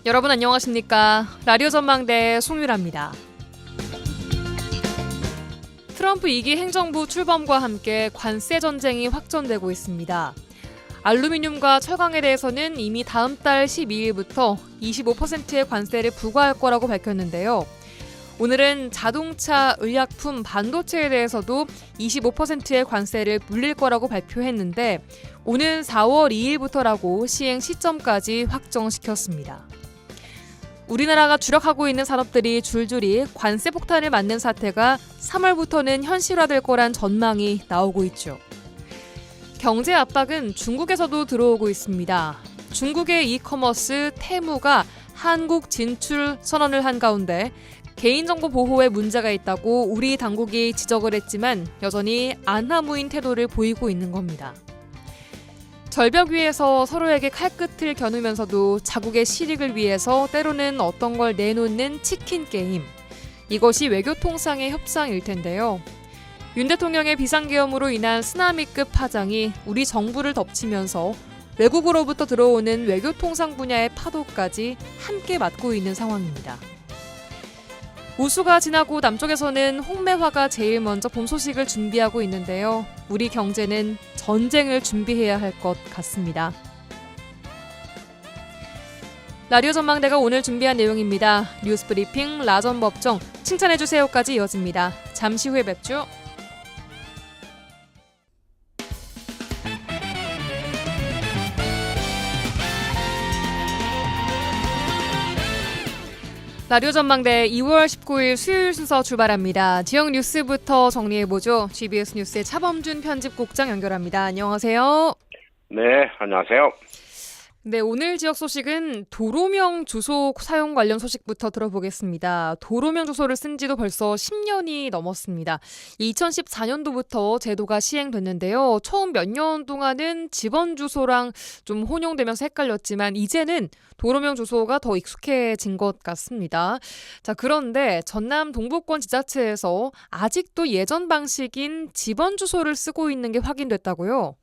여러분 안녕하십니까? 라디오 전망대 송유라입니다. 트럼프 2기 행정부 출범과 함께 관세 전쟁이 확전되고 있습니다. 알루미늄과 철강에 대해서는 이미 다음 달 12일부터 25%의 관세를 부과할 거라고 밝혔는데요. 오늘은 자동차, 의약품, 반도체에 대해서도 25%의 관세를 물릴 거라고 발표했는데 오는 4월 2일부터라고 시행 시점까지 확정시켰습니다. 우리나라가 주력하고 있는 산업들이 줄줄이 관세 폭탄을 맞는 사태가 3월부터는 현실화될 거란 전망이 나오고 있죠. 경제 압박은 중국에서도 들어오고 있습니다. 중국의 이커머스 테무가 한국 진출 선언을 한 가운데 개인정보 보호에 문제가 있다고 우리 당국이 지적을 했지만 여전히 안하무인 태도를 보이고 있는 겁니다. 절벽 위에서 서로에게 칼끝을 겨누면서도 자국의 실익을 위해서 때로는 어떤 걸 내놓는 치킨 게임. 이것이 외교통상의 협상일 텐데요. 윤 대통령의 비상계엄으로 인한 쓰나미급 파장이 우리 정부를 덮치면서 외국으로부터 들어오는 외교통상 분야의 파도까지 함께 맞고 있는 상황입니다. 우수가 지나고 남쪽에서는 홍매화가 제일 먼저 봄 소식을 준비하고 있는데요. 우리 경제는 전쟁을 준비해야 할 것 같습니다. 라디오 전망대가 오늘 준비한 내용입니다. 뉴스 브리핑, 라전 법정, 칭찬해주세요까지 이어집니다. 잠시 후에 뵙죠. 라디오 전망대 2월 19일 수요일 순서 출발합니다. 지역 뉴스부터 정리해보죠. GBS 뉴스의 차범준 편집국장 연결합니다. 안녕하세요. 네, 안녕하세요. 네, 오늘 지역 소식은 도로명 주소 사용 관련 소식부터 들어보겠습니다. 도로명 주소를 쓴 지도 벌써 10년이 넘었습니다. 2014년도부터 제도가 시행됐는데요. 처음 몇 년 동안은 집원 주소랑 좀 혼용되면서 헷갈렸지만 이제는 도로명 주소가 더 익숙해진 것 같습니다. 자, 그런데 전남 동부권 지자체에서 아직도 예전 방식인 집원 주소를 쓰고 있는 게 확인됐다고요?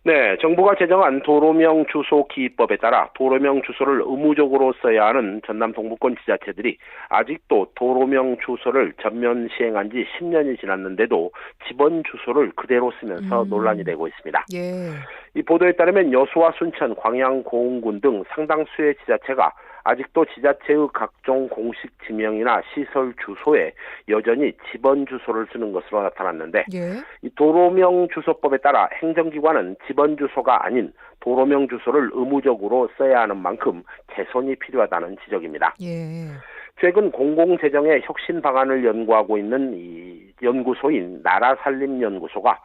네, 정부가 제정한 도로명 주소 기입법에 따라 도로명 주소를 의무적으로 써야 하는 전남 동부권 지자체들이 아직도 도로명 주소를 전면 시행한 지 10년이 지났는데도 집원 주소를 그대로 쓰면서 논란이 되고 있습니다. 예. 이 보도에 따르면 여수와 순천, 광양, 고흥군 등 상당수의 지자체가 아직도 지자체의 각종 공식 지명이나 시설 주소에 여전히 집원 주소를 쓰는 것으로 나타났는데 예. 이 도로명 주소법에 따라 행정기관은 집원 주소가 아닌 도로명 주소를 의무적으로 써야 하는 만큼 개선이 필요하다는 지적입니다. 예. 최근 공공재정의 혁신 방안을 연구하고 있는 이 연구소인 나라살림연구소가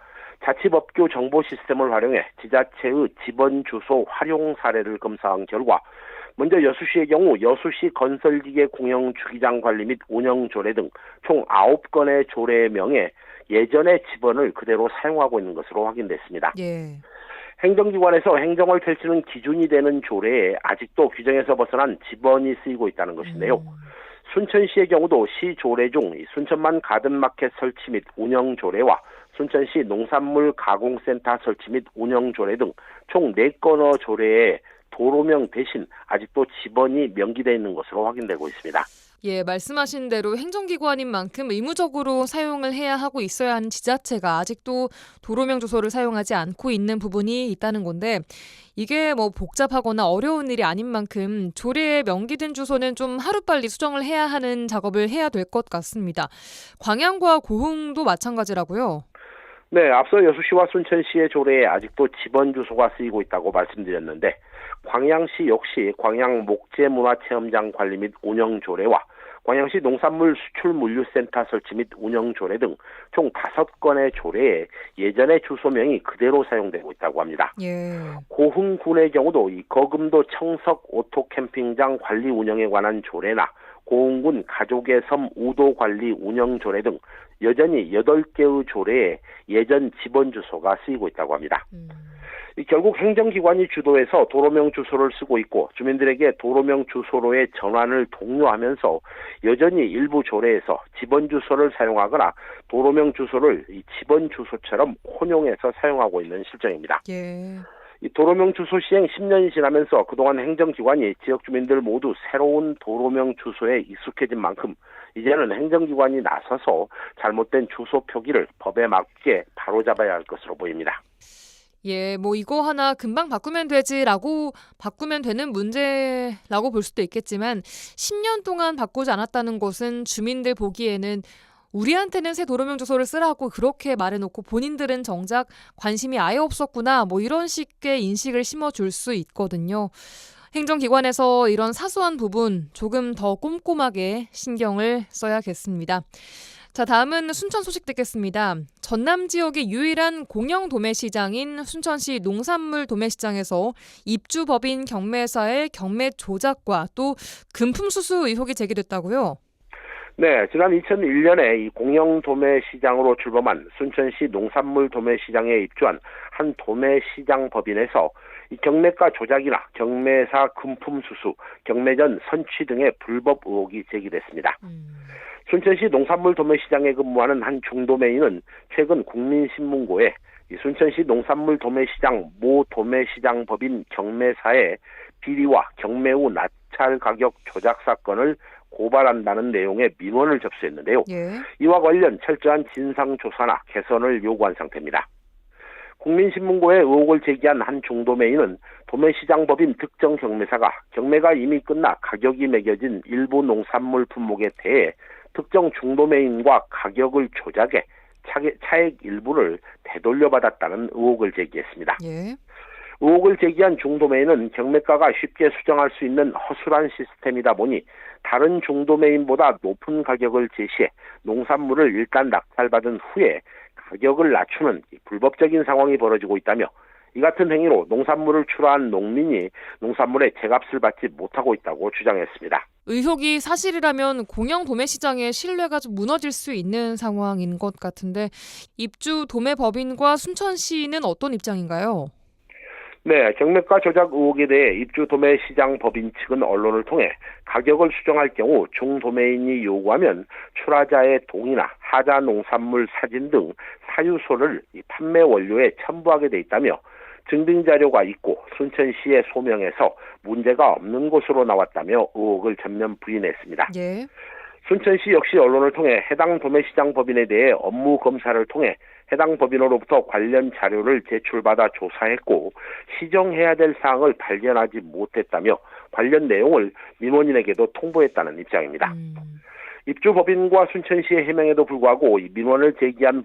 자치법규 정보 시스템을 활용해 지자체의 집원 주소 활용 사례를 검사한 결과 먼저 여수시의 경우 여수시 건설기계 공영 주기장 관리 및 운영 조례 등 총 9건의 조례명에 예전의 집원을 그대로 사용하고 있는 것으로 확인됐습니다. 예. 행정기관에서 행정을 펼치는 기준이 되는 조례에 아직도 규정에서 벗어난 집원이 쓰이고 있다는 것인데요. 순천시의 경우도 시 조례 중 순천만 가든마켓 설치 및 운영 조례와 순천시 농산물 가공센터 설치 및 운영 조례 등 총 4건의 조례에 도로명 대신 아직도 집원이 명기되어 있는 것으로 확인되고 있습니다. 예, 말씀하신 대로 행정기관인 만큼 의무적으로 사용을 해야 하고 있어야 하는 지자체가 아직도 도로명 주소를 사용하지 않고 있는 부분이 있다는 건데 이게 뭐 복잡하거나 어려운 일이 아닌 만큼 조례에 명기된 주소는 좀 하루빨리 수정을 해야 하는 작업을 해야 될 것 같습니다. 광양과 고흥도 마찬가지라고요? 네, 앞서 여수시와 순천시의 조례에 아직도 집원 주소가 쓰이고 있다고 말씀드렸는데 광양시 역시 광양 목재문화체험장 관리 및 운영 조례와 광양시 농산물 수출물류센터 설치 및 운영 조례 등 총 5건의 조례에 예전의 주소명이 그대로 사용되고 있다고 합니다. 예. 고흥군의 경우도 이 거금도 청석 오토캠핑장 관리 운영에 관한 조례나 고흥군 가족의 섬 우도 관리 운영 조례 등 여전히 8개의 조례에 예전 집원 주소가 쓰이고 있다고 합니다. 결국 행정기관이 주도해서 도로명 주소를 쓰고 있고 주민들에게 도로명 주소로의 전환을 독려하면서 여전히 일부 조례에서 집원 주소를 사용하거나 도로명 주소를 이 집원 주소처럼 혼용해서 사용하고 있는 실정입니다. 예. 이 도로명 주소 시행 10년이 지나면서 그동안 행정기관이 지역 주민들 모두 새로운 도로명 주소에 익숙해진 만큼 이제는 행정기관이 나서서 잘못된 주소 표기를 법에 맞게 바로잡아야 할 것으로 보입니다. 예, 뭐 이거 하나 금방 바꾸면 되지라고 바꾸면 되는 문제라고 볼 수도 있겠지만 10년 동안 바꾸지 않았다는 것은 주민들 보기에는 우리한테는 새 도로명 주소를 쓰라고 그렇게 말해놓고 본인들은 정작 관심이 아예 없었구나 뭐 이런 식의 인식을 심어줄 수 있거든요. 행정기관에서 이런 사소한 부분 조금 더 꼼꼼하게 신경을 써야겠습니다. 자, 다음은 순천 소식 듣겠습니다. 전남 지역의 유일한 공영 도매시장인 순천시 농산물 도매시장에서 입주법인 경매사의 경매 조작과 또 금품 수수 의혹이 제기됐다고요? 네, 지난 2001년에 이 공영 도매시장으로 출범한 순천시 농산물 도매시장에 입주한 한 도매시장 법인에서 이 경매가 조작이나 경매사 금품 수수, 경매 전 선취 등의 불법 의혹이 제기됐습니다. 순천시 농산물 도매시장에 근무하는 한 중도매인은 최근 국민신문고에 이 순천시 농산물 도매시장 모 도매시장 법인 경매사의 비리와 경매 후 낙찰 가격 조작 사건을 고발한다는 내용의 민원을 접수했는데요. 예. 이와 관련 철저한 진상조사나 개선을 요구한 상태입니다. 국민신문고에 의혹을 제기한 한 중도매인은 도매시장 법인 특정 경매사가 경매가 이미 끝나 가격이 매겨진 일부 농산물 품목에 대해 특정 중도매인과 가격을 조작해 차액 일부를 되돌려받았다는 의혹을 제기했습니다. 예. 의혹을 제기한 중도매인은 경매가가 쉽게 수정할 수 있는 허술한 시스템이다 보니 다른 중도매인보다 높은 가격을 제시해 농산물을 일단 낙찰받은 후에 가격을 낮추는 불법적인 상황이 벌어지고 있다며 이 같은 행위로 농산물을 출하한 농민이 농산물의 제값을 받지 못하고 있다고 주장했습니다. 의혹이 사실이라면 공영 도매시장의 신뢰가 좀 무너질 수 있는 상황인 것 같은데 입주 도매법인과 순천시는 어떤 입장인가요? 네, 경매가 조작 의혹에 대해 입주 도매시장 법인 측은 언론을 통해 가격을 수정할 경우 중도매인이 요구하면 출하자의 동의나 하자 농산물 사진 등 사유서를 판매 원료에 첨부하게 돼 있다며 증빙 자료가 있고 순천시에 소명해서 문제가 없는 것으로 나왔다며 의혹을 전면 부인했습니다. 예. 순천시 역시 언론을 통해 해당 도매시장 법인에 대해 업무 검사를 통해 해당 법인으로부터 관련 자료를 제출받아 조사했고 시정해야 될 사항을 발견하지 못했다며 관련 내용을 민원인에게도 통보했다는 입장입니다. 입주 법인과 순천시의 해명에도 불구하고 이 민원을 제기한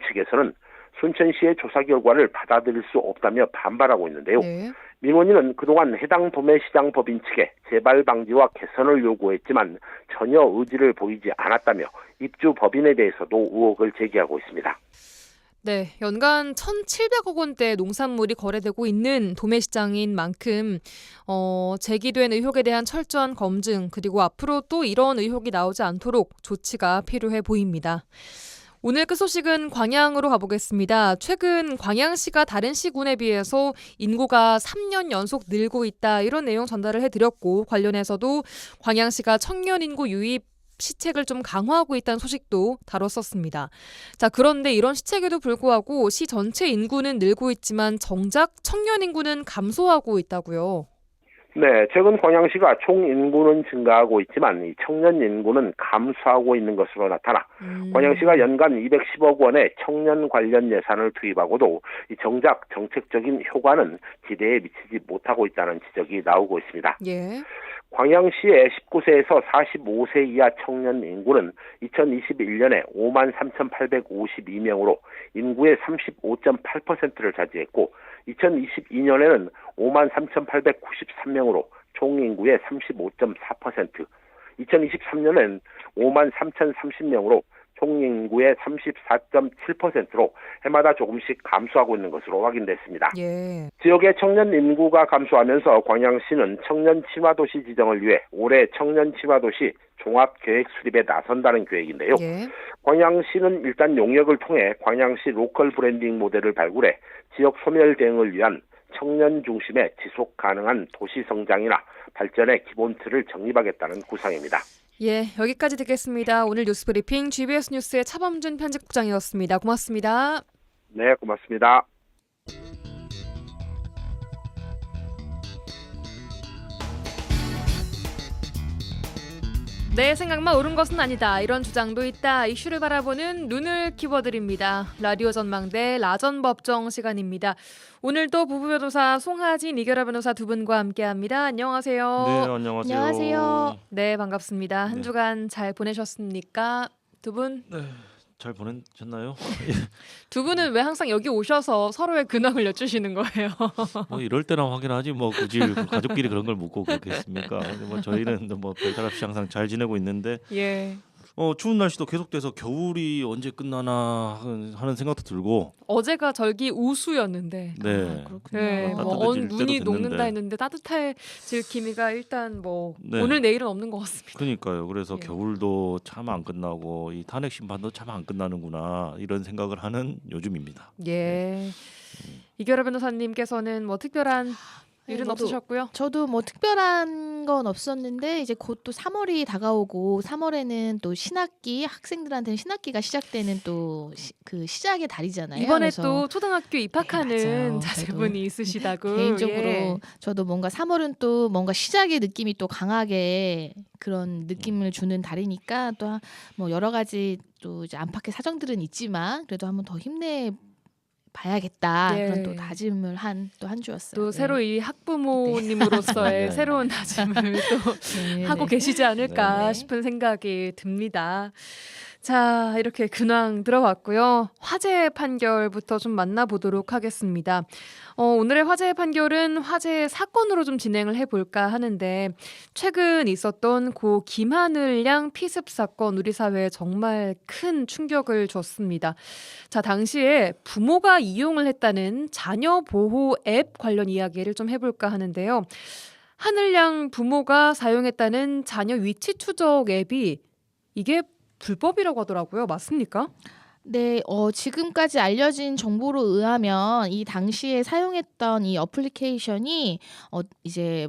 측에서는 순천시의 조사 결과를 받아들일 수 없다며 반발하고 있는데요. 네. 민원인은 그동안 해당 도매시장 법인 측에 재발 방지와 개선을 요구했지만 전혀 의지를 보이지 않았다며 입주 법인에 대해서도 의혹을 제기하고 있습니다. 네, 연간 1,700억 원대 농산물이 거래되고 있는 도매시장인 만큼 제기된 의혹에 대한 철저한 검증 그리고 앞으로 또 이런 의혹이 나오지 않도록 조치가 필요해 보입니다. 오늘 끝 소식은 광양으로 가보겠습니다. 최근 광양시가 다른 시군에 비해서 인구가 3년 연속 늘고 있다 이런 내용 전달을 해드렸고 관련해서도 광양시가 청년 인구 유입 시책을 좀 강화하고 있다는 소식도 다뤘었습니다. 자, 그런데 이런 시책에도 불구하고 시 전체 인구는 늘고 있지만 정작 청년 인구는 감소하고 있다고요. 네, 최근 광양시가 총 인구는 증가하고 있지만 이 청년 인구는 감소하고 있는 것으로 나타나 광양시가 연간 210억 원의 청년 관련 예산을 투입하고도 이 정작 정책적인 효과는 기대에 미치지 못하고 있다는 지적이 나오고 있습니다. 예. 광양시의 19세에서 45세 이하 청년 인구는 2021년에 53,852명으로 인구의 35.8%를 차지했고 2022년에는 53,893명으로 총 인구의 35.4%, 2023년엔 53,030명으로 총 인구의 34.7%로 해마다 조금씩 감소하고 있는 것으로 확인됐습니다. 예. 지역의 청년 인구가 감소하면서 광양시는 청년 친화도시 지정을 위해 올해 청년 친화도시 종합계획 수립에 나선다는 계획인데요. 예. 광양시는 일단 용역을 통해 광양시 로컬 브랜딩 모델을 발굴해 지역 소멸 대응을 위한 청년 중심의 지속 가능한 도시 성장이나 발전의 기본 틀을 정립하겠다는 구상입니다. 예, 여기까지 듣겠습니다. 오늘 뉴스 브리핑 GBS 뉴스의 차범준 편집국장이었습니다. 고맙습니다. 네, 고맙습니다. 내 생각만 옳은 것은 아니다. 이런 주장도 있다. 이슈를 바라보는 눈을 키워드립니다. 라디오 전망대 라전법정 시간입니다. 오늘도 부부 변호사 송하진, 이결아 변호사 두 분과 함께합니다. 안녕하세요. 네, 안녕하세요. 안녕하세요. 네, 반갑습니다. 한 네. 주간 잘 보내셨습니까? 두 분? 네, 잘 보내셨나요? 두 분은 왜 항상 여기 오셔서 서로의 근황을 여쭈시는 거예요? 뭐 이럴 때나 확인하지 뭐 굳이 가족끼리 그런 걸 묻고 그렇겠습니까? 근데 뭐 저희는 뭐 별탈 없이 항상 잘 지내고 있는데 예. 추운 날씨도 계속돼서 겨울이 언제 끝나나 하는 생각도 들고. 어제가 절기 우수였는데. 네. 그렇군요. 네, 뭐 따뜻해질 눈이 때도 녹는다 됐는데. 했는데 따뜻해질 기미가 일단 뭐 네. 오늘 내일은 없는 것 같습니다. 그러니까요. 그래서 예. 겨울도 참 안 끝나고 이 탄핵 심판도 참 안 끝나는구나 이런 생각을 하는 요즘입니다. 예. 이결아 변호사님께서는 뭐 특별한 일은 저도- 없으셨고요. 저도 뭐 특별한 건 없었는데 이제 곧 또 3월이 다가오고 3월에는 또 신학기 학생들한테는 신학기가 시작되는 또 그 시작의 달이잖아요. 이번에 그래서 또 초등학교 입학하는 네, 맞아요. 자제분이 있으시다고. 개인적으로 예. 저도 뭔가 3월은 또 뭔가 시작의 느낌이 또 강하게 그런 느낌을 주는 달이니까 또 뭐 여러 가지 또 이제 안팎의 사정들은 있지만 그래도 한번 더 힘내 봐야겠다 네. 그런 또 다짐을 한 또 한 주였어요. 또 네. 새로 이 학부모님으로서의 네. 새로운 다짐을 또 네, 하고 네. 계시지 않을까 네. 싶은 생각이 듭니다. 자, 이렇게 근황 들어봤고요. 화재 판결부터 좀 만나보도록 하겠습니다. 오늘의 화재 판결은 화재 사건으로 좀 진행을 해볼까 하는데 최근 있었던 고 김하늘 양 피습 사건 우리 사회에 정말 큰 충격을 줬습니다. 자, 당시에 부모가 이용을 했다는 자녀 보호 앱 관련 이야기를 좀 해볼까 하는데요. 하늘 양 부모가 사용했다는 자녀 위치 추적 앱이 이게 불법이라고 하더라고요. 맞습니까? 네, 지금까지 알려진 정보로 의하면 이 당시에 사용했던 이 어플리케이션이 이제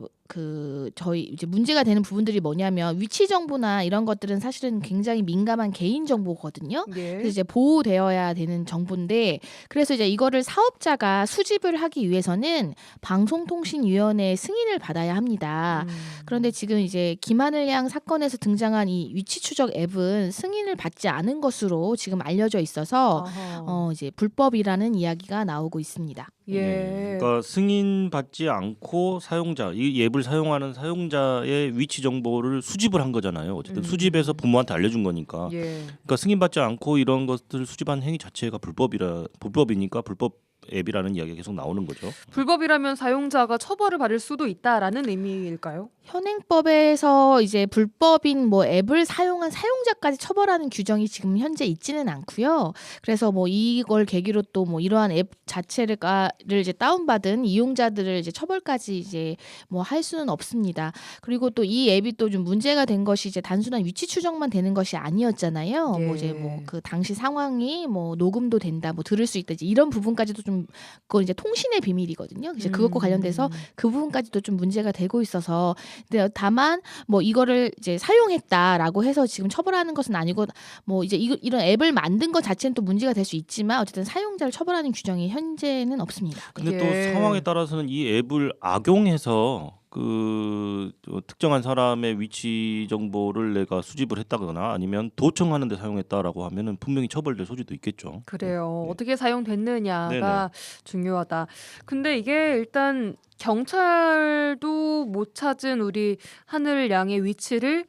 저희 이제 문제가 되는 부분들이 뭐냐면 위치 정보나 이런 것들은 사실은 굉장히 민감한 개인 정보거든요. 그래서 예. 이제 보호되어야 되는 정보인데 그래서 이제 이거를 사업자가 수집을 하기 위해서는 방송통신위원회의 승인을 받아야 합니다. 그런데 지금 이제 김하늘 양 사건에서 등장한 이 위치 추적 앱은 승인을 받지 않은 것으로 지금 알려져 있어서 아하. 이제 불법이라는 이야기가 나오고 있습니다. 예. 네, 그러니까 승인 받지 않고 사용자 이 앱을 사용하는 사용자의 위치 정보를 수집을 한 거잖아요. 어쨌든 수집해서 부모한테 알려준 거니까. 예. 그러니까 승인 받지 않고 이런 것들을 수집한 행위 자체가 불법이니까 불법 앱이라는 이야기가 계속 나오는 거죠. 불법이라면 사용자가 처벌을 받을 수도 있다라는 의미일까요? 현행법에서 이제 불법인 뭐 앱을 사용한 사용자까지 처벌하는 규정이 지금 현재 있지는 않고요. 그래서 뭐 이걸 계기로 또 뭐 이러한 앱 자체를 이제 다운받은 이용자들을 이제 처벌까지 이제 뭐 할 수는 없습니다. 그리고 또 이 앱이 또 좀 문제가 된 것이 이제 단순한 위치 추적만 되는 것이 아니었잖아요. 예. 뭐 이제 뭐 그 당시 상황이 뭐 녹음도 된다, 뭐 들을 수 있다, 이제 이런 부분까지도 좀 그건 이제 통신의 비밀이거든요. 이제 그것과 관련돼서 그 부분까지도 좀 문제가 되고 있어서 근데 다만 뭐 이거를 이제 사용했다라고 해서 지금 처벌하는 것은 아니고 뭐 이제 이런 앱을 만든 것 자체는 또 문제가 될 수 있지만 어쨌든 사용자를 처벌하는 규정이 현재는 없습니다. 근데 예. 또 상황에 따라서는 이 앱을 악용해서 특정한 사람의 위치 정보를 내가 수집을 했다거나 아니면 도청하는 데 사용했다라고 하면은 분명히 처벌될 소지도 있겠죠. 그래요. 네. 어떻게 사용됐느냐가 네네. 중요하다. 근데 이게 일단 경찰도 못 찾은 우리 하늘 양의 위치를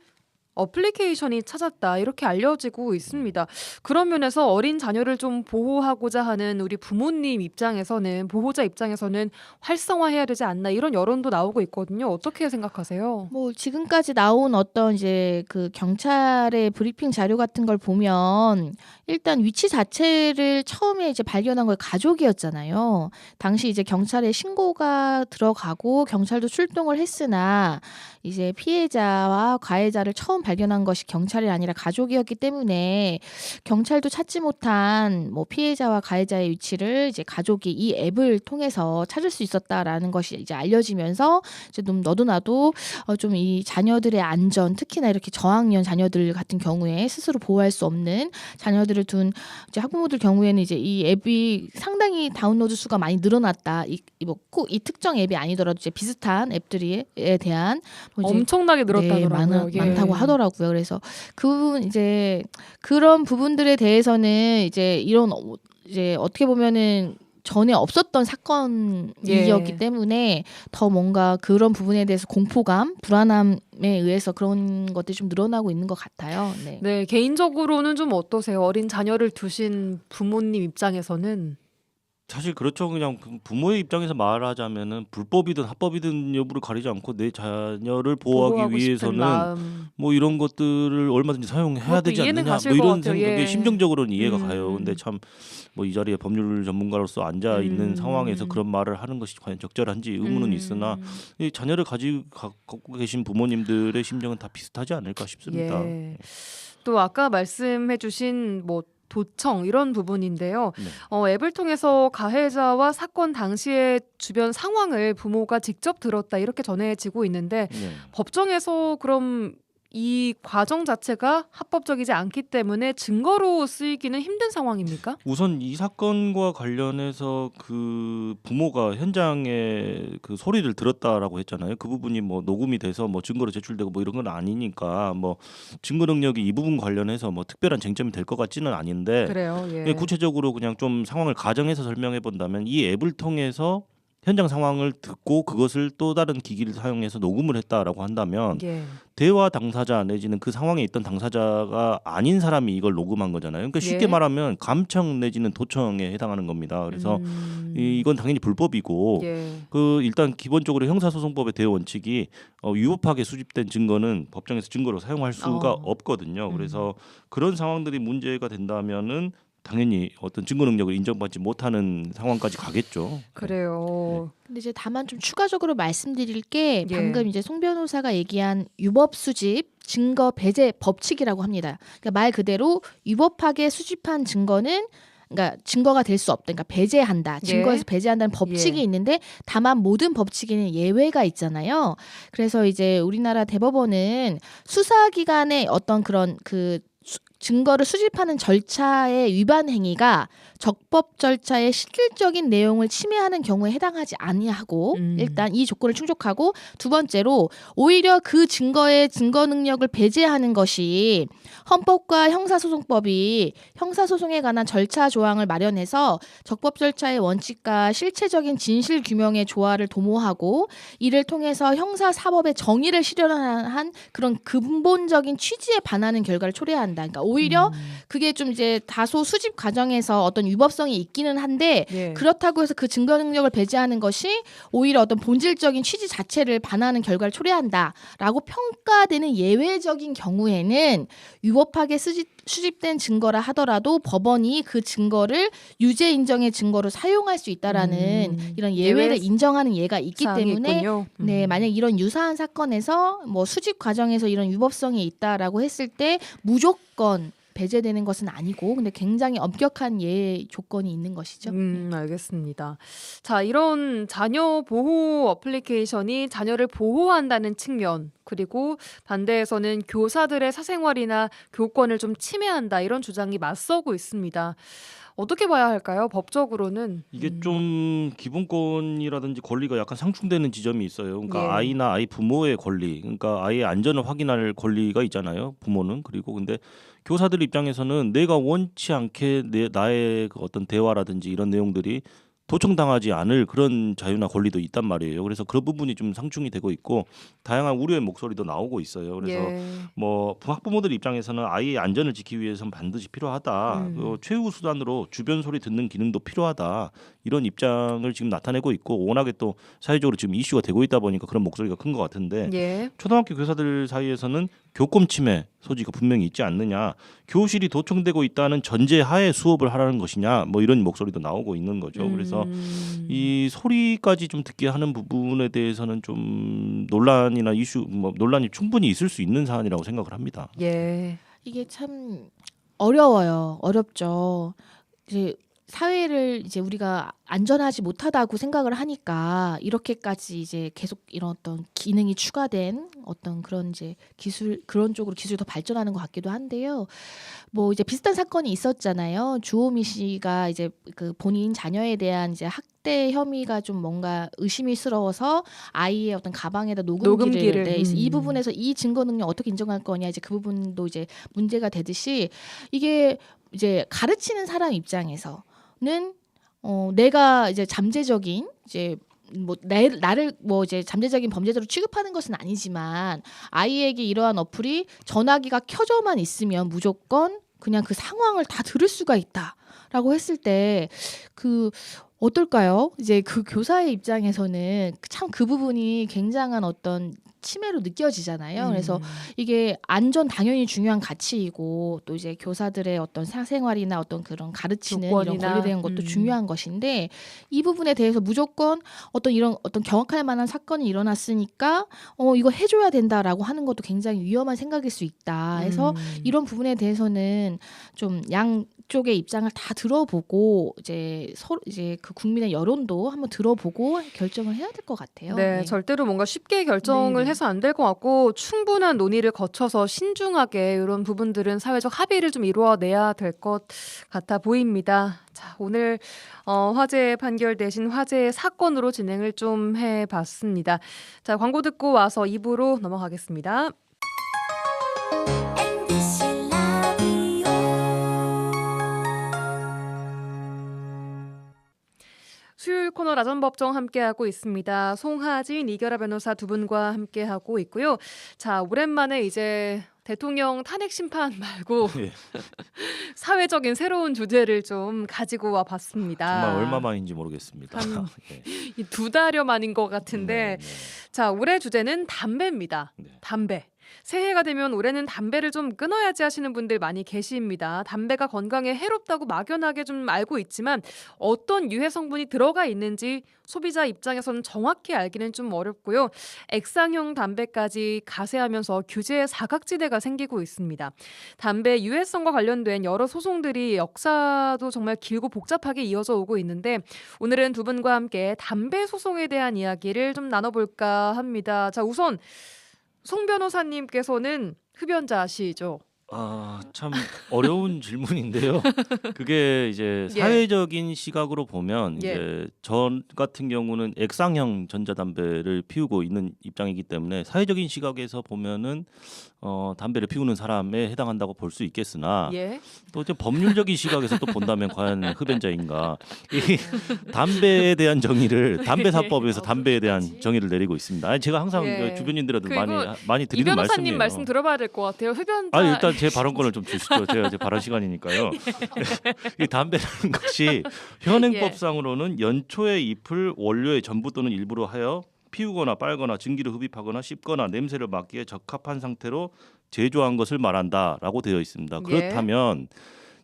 어플리케이션이 찾았다 이렇게 알려지고 있습니다. 그런 면에서 어린 자녀를 좀 보호하고자 하는 우리 부모님 입장에서는 보호자 입장에서는 활성화해야 되지 않나 이런 여론도 나오고 있거든요. 어떻게 생각하세요? 뭐 지금까지 나온 어떤 이제 그 경찰의 브리핑 자료 같은 걸 보면 일단 위치 자체를 처음에 이제 발견한 걸 가족이었잖아요. 당시 이제 경찰에 신고가 들어가고 경찰도 출동을 했으나 이제 피해자와 가해자를 처음 발견한 것이 경찰이 아니라 가족이었기 때문에 경찰도 찾지 못한 뭐 피해자와 가해자의 위치를 이제 가족이 이 앱을 통해서 찾을 수 있었다라는 것이 이제 알려지면서 이제 좀 너도 나도 좀 이 자녀들의 안전, 특히나 이렇게 저학년 자녀들 같은 경우에 스스로 보호할 수 없는 자녀들을 둔 이제 학부모들 경우에는 이제 이 앱이 상당히 다운로드 수가 많이 늘어났다. 꼭 이 특정 앱이 아니더라도 이제 비슷한 앱들에 대한 뭐 이제 엄청나게 늘었다더라고요. 예. 많다고 하더라고요. 하더라고요. 그래서 그 부분 이제 그런 부분들에 대해서는 이제 이런 이제 어떻게 보면은 전에 없었던 사건이었기 예. 때문에 더 뭔가 그런 부분에 대해서 공포감, 불안함에 의해서 그런 것들이 좀 늘어나고 있는 것 같아요. 네. 네, 개인적으로는 좀 어떠세요? 어린 자녀를 두신 부모님 입장에서는. 사실 그렇죠. 그냥 부모의 입장에서 말하자면은 불법이든 합법이든 여부를 가리지 않고 내 자녀를 보호하기 보호하고 싶은 위해서는 마음. 뭐 이런 것들을 얼마든지 사용해야 그것도 되지 이해는 않느냐 가실 뭐 것 이런 같아요. 생각에 예. 심정적으로는 이해가 가요. 근데 참 뭐 이 자리에 법률 전문가로서 앉아 있는 상황에서 음. 그런 말을 하는 것이 과연 적절한지 의문은 있으나 이 자녀를 갖고 계신 부모님들의 심정은 다 비슷하지 않을까 싶습니다. 예. 또 아까 말씀해주신 뭐 도청 이런 부분인데요. 네. 앱을 통해서 가해자와 사건 당시의 주변 상황을 부모가 직접 들었다 이렇게 전해지고 있는데 네. 법정에서 그럼 이 과정 자체가 합법적이지 않기 때문에 증거로 쓰이기는 힘든 상황입니까? 우선 이 사건과 관련해서 그 부모가 현장에 그 소리를 들었다라고 했잖아요. 그 부분이 뭐 녹음이 돼서 뭐 증거로 제출되고 뭐 이런 건 아니니까 뭐 증거 능력이 이 부분 관련해서 뭐 특별한 쟁점이 될 것 같지는 아닌데 그래요. 예. 구체적으로 그냥 좀 상황을 가정해서 설명해 본다면 이 앱을 통해서 현장 상황을 듣고 그것을 또 다른 기기를 사용해서 녹음을 했다라고 한다면 예. 대화 당사자 내지는 그 상황에 있던 당사자가 아닌 사람이 이걸 녹음한 거잖아요. 그러니까 쉽게 예. 말하면 감청 내지는 도청에 해당하는 겁니다. 그래서 이건 당연히 불법이고 예. 그 일단 기본적으로 형사소송법의 대여 원칙이 위법하게 수집된 증거는 법정에서 증거로 사용할 수가 없거든요. 그래서 그런 상황들이 문제가 된다면은 당연히 어떤 증거 능력을 인정받지 못하는 상황까지 가겠죠. 그래요. 근데 이제 다만 좀 추가적으로 말씀드릴 게 예. 방금 이제 송 변호사가 얘기한 위법 수집 증거 배제 법칙이라고 합니다. 그러니까 말 그대로 위법하게 수집한 증거는 그러니까 증거가 될 수 없다. 그러니까 배제한다. 증거에서 배제한다는 법칙이 예. 있는데 다만 모든 법칙에는 예외가 있잖아요. 그래서 이제 우리나라 대법원은 수사기관의 어떤 그런 그 증거를 수집하는 절차의 위반 행위가 적법 절차의 실질적인 내용을 침해하는 경우에 해당하지 아니하고 일단 이 조건을 충족하고 두 번째로 오히려 그 증거의 증거 능력을 배제하는 것이 헌법과 형사소송법이 형사소송에 관한 절차 조항을 마련해서 적법 절차의 원칙과 실체적인 진실 규명의 조화를 도모하고 이를 통해서 형사사법의 정의를 실현한 그런 근본적인 취지에 반하는 결과를 초래한다. 그러니까 오히려 그게 좀 이제 다소 수집 과정에서 어떤 위법성이 있기는 한데 예. 그렇다고 해서 그 증거 능력을 배제하는 것이 오히려 어떤 본질적인 취지 자체를 반하는 결과를 초래한다라고 평가되는 예외적인 경우에는 위법하게 수집된 증거라 하더라도 법원이 그 증거를 유죄 인정의 증거로 사용할 수 있다라는 이런 예외를 예외 인정하는 예가 있기 사항이 때문에 있군요. 네, 만약 이런 유사한 사건에서 뭐 수집 과정에서 이런 위법성이 있다라고 했을 때 무조건 배제되는 것은 아니고 근데 굉장히 엄격한 예 조건이 있는 것이죠. 알겠습니다. 자, 이런 자녀 보호 어플리케이션이 자녀를 보호한다는 측면 그리고 반대에서는 교사들의 사생활이나 교권을 좀 침해한다 이런 주장이 맞서고 있습니다. 어떻게 봐야 할까요? 법적으로는 이게 좀 기본권이라든지 권리가 약간 상충되는 지점이 있어요. 그러니까 예. 아이나 아이 부모의 권리, 그러니까 아이의 안전을 확인할 권리가 있잖아요. 부모는. 그리고 근데 교사들 입장에서는 내가 원치 않게 나의 그 어떤 대화라든지 이런 내용들이 도청당하지 않을 그런 자유나 권리도 있단 말이에요. 그래서 그런 부분이 좀 상충이 되고 있고 다양한 우려의 목소리도 나오고 있어요. 그래서 예. 뭐 학부모들 입장에서는 아이의 안전을 지키기 위해서는 반드시 필요하다. 최후 수단으로 주변 소리 듣는 기능도 필요하다. 이런 입장을 지금 나타내고 있고 워낙에 또 사회적으로 지금 이슈가 되고 있다 보니까 그런 목소리가 큰 것 같은데 예. 초등학교 교사들 사이에서는 교권 침해 소지가 분명히 있지 않느냐, 교실이 도청되고 있다는 전제하에 수업을 하라는 것이냐, 뭐 이런 목소리도 나오고 있는 거죠. 그래서 이 소리까지 좀 듣게 하는 부분에 대해서는 좀 논란이나 이슈, 뭐 논란이 충분히 있을 수 있는 사안이라고 생각을 합니다. 예. 이게 참 어려워요. 어렵죠. 이제 사회를 이제 우리가 안전하지 못하다고 생각을 하니까 이렇게까지 이제 계속 이런 어떤 기능이 추가된 어떤 그런 이제 기술 그런 쪽으로 기술이 더 발전하는 것 같기도 한데요. 뭐 이제 비슷한 사건이 있었잖아요. 주호미 씨가 이제 그 본인 자녀에 대한 이제 학대 학대 혐의가 좀 뭔가 의심스러워서 아이의 어떤 가방에다 녹음기를, 네, 이 부분에서 이 증거 능력 어떻게 인정할 거냐 이제 그 부분도 이제 문제가 되듯이 이게 이제 가르치는 사람 입장에서는 내가 이제 잠재적인 이제 뭐 나를 뭐 이제 잠재적인 범죄자로 취급하는 것은 아니지만 아이에게 이러한 어플이 전화기가 켜져만 있으면 무조건 그냥 그 상황을 다 들을 수가 있다라고 했을 때 그 어떨까요? 이제 그 교사의 입장에서는 참 그 부분이 굉장한 어떤 침해로 느껴지잖아요. 그래서 이게 안전 당연히 중요한 가치이고 또 이제 교사들의 어떤 사생활이나 어떤 그런 가르치는 이런 조건이나, 권리되는 것도 중요한 것인데 이 부분에 대해서 무조건 어떤 이런 어떤 경악할 만한 사건이 일어났으니까 이거 해줘야 된다라고 하는 것도 굉장히 위험한 생각일 수 있다. 해서 이런 부분에 대해서는 좀 양쪽의 입장을 다 들어보고 이제 서로 이제 그 국민의 여론도 한번 들어보고 결정을 해야 될 것 같아요. 네, 절대로 뭔가 쉽게 결정을 네네. 해서 안 될 것 같고 충분한 논의를 거쳐서 신중하게 이런 부분들은 사회적 합의를 좀 이루어내야 될 것 같아 보입니다. 자, 오늘 화재 판결되신 화재 사건으로 진행을 좀 해봤습니다. 자, 광고 듣고 와서 2부로 넘어가겠습니다. MBC 라디오 수요일 코너 라전법정 함께하고 있습니다. 송하진, 이결아 변호사 두 분과 함께하고 있고요. 자, 오랜만에 이제 대통령 탄핵 심판 말고 예. 사회적인 새로운 주제를 좀 가지고 와 봤습니다. 정말 얼마 만인지 모르겠습니다. 한 네. 2달여 만인 것 같은데 네, 네. 자, 올해 주제는 담배입니다. 네. 담배. 새해가 되면 올해는 담배를 좀 끊어야지 하시는 분들 많이 계십니다. 담배가 건강에 해롭다고 막연하게 좀 알고 있지만 어떤 유해 성분이 들어가 있는지 소비자 입장에서는 정확히 알기는 좀 어렵고요. 액상형 담배까지 가세하면서 규제의 사각지대가 생기고 있습니다. 담배 유해성과 관련된 여러 소송들이 역사도 정말 길고 복잡하게 이어져 오고 있는데 오늘은 두 분과 함께 담배 소송에 대한 이야기를 좀 나눠볼까 합니다. 자, 우선 송 변호사님께서는 흡연자시죠? 참 어려운 질문인데요. 그게 이제 예. 사회적인 시각으로 보면 예. 이제 전 같은 경우는 액상형 전자담배를 피우고 있는 입장이기 때문에 사회적인 시각에서 보면은 담배를 피우는 사람에 해당한다고 볼 수 있겠으나 예. 또 이제 법률적인 시각에서 또 본다면 과연 흡연자인가? 이 담배에 대한 정의를 담배사법에서 담배에 대한 정의를 내리고 있습니다. 아니, 제가 항상 예. 주변인들한테 그리고 많이 이 드리는 변호사님 말씀이에요. 말씀 들어봐야 될 것 같아요. 흡연자. 일단 제 발언권을 좀 주시죠. 제가 제 발언 시간이니까요. 이 담배라는 것이 현행법상으로는 연초의 잎을 원료의 전부 또는 일부로 하여 피우거나 빨거나 증기를 흡입하거나 씹거나 냄새를 맡기에 적합한 상태로 제조한 것을 말한다라고 되어 있습니다. 그렇다면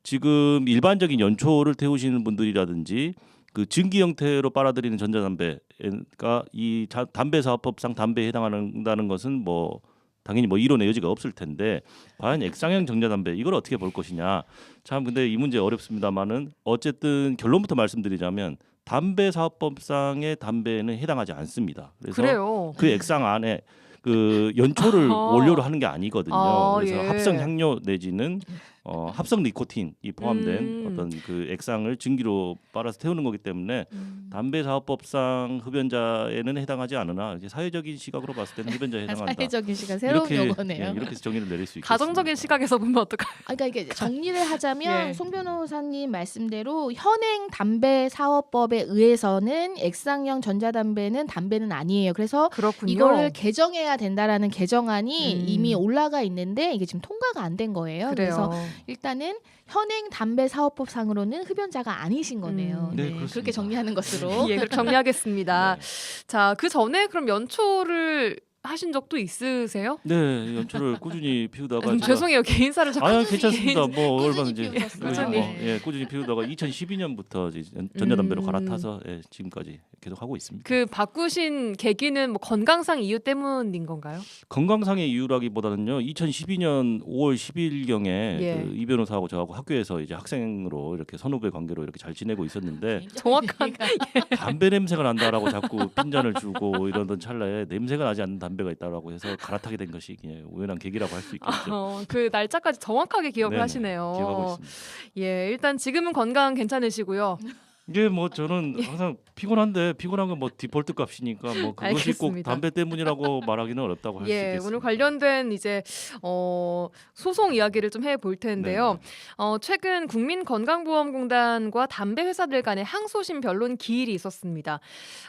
지금 일반적인 연초를 태우시는 분들이라든지 그 증기 형태로 빨아들이는 전자담배가 이 담배사업법상 담배에 해당한다는 것은 뭐 당연히 뭐 이론의 여지가 없을 텐데 과연 액상형 전자담배 이걸 어떻게 볼 것이냐. 참 근데 이 문제 어렵습니다만은 어쨌든 결론부터 말씀드리자면 담배사업법상의 담배는 해당하지 않습니다. 그래서 그래요. 그 액상 안에 그 연초를 원료로 하는 게 아니거든요. 그래서 예. 합성 향료 내지는 합성 니코틴이 포함된 어떤 그 액상을 증기로 빨아서 태우는 거기 때문에 담배사업법상 흡연자에는 해당하지 않으나 이제 사회적인 시각으로 봤을 때는 흡연자에 해당한다. 사회적인 시각 새로운 용어네요. 이렇게 해서 정의를 내릴 수 있겠습니다. 가정적인 시각에서 보면 어떨까요? 그러니까 이게 정리를 하자면 예. 송 변호사님 말씀대로 현행 담배 사업법에 의해서는 액상형 전자담배는 담배는 아니에요. 그래서 그렇군요. 이거를 개정해야 된다라는 개정안이 이미 올라가 있는데 이게 지금 통과가 안 된 거예요. 그래요. 그래서 일단은 현행 담배 사업법상으로는 흡연자가 아니신 거네요. 네, 네, 그렇습니다. 그렇게 정리하는 것으로. 예, 그렇게 정리하겠습니다. 네. 자, 그 전에 그럼 연초를 하신 적도 있으세요? 네, 연초를 꾸준히 피우다가 제가 죄송해요. 개인사를 자꾸 괜찮습니다. 뭐 꾸준히 얼마든지 피우셨어요. 꾸준히. 꾸준히 피우다가 2012년부터 전자담배로 갈아타서 지금까지 계속 하고 있습니다. 그 바꾸신 계기는 뭐 건강상 이유 때문인 건가요? 건강상의 이유라기보다는요. 2012년 5월 10일경에 예. 그 이 변호사하고 저하고 학교에서 이제 학생으로 이렇게 선후배 관계로 이렇게 잘 지내고 있었는데 정확한 담배 냄새가 난다라고 자꾸 핀잔을 주고 이러던 찰나에 냄새가 나지 않는 담배가 있다라고 해서 갈아타게 된 것이 그냥 우연한 계기라고 할 수 있겠죠. 그 날짜까지 정확하게 기억을 네네, 하시네요. 기억하고 있습니다. 예, 일단 지금은 건강 괜찮으시고요. 이제 뭐 저는 항상 피곤한데 피곤한 건 뭐 디폴트 값이니까 뭐 그것이 꼭 알겠습니다. 담배 때문이라고 말하기는 어렵다고 할 수 예, 있겠습니다. 오늘 관련된 이제 소송 이야기를 좀 해볼 텐데요. 최근 국민건강보험공단과 담배 회사들 간의 항소심 변론 기일이 있었습니다.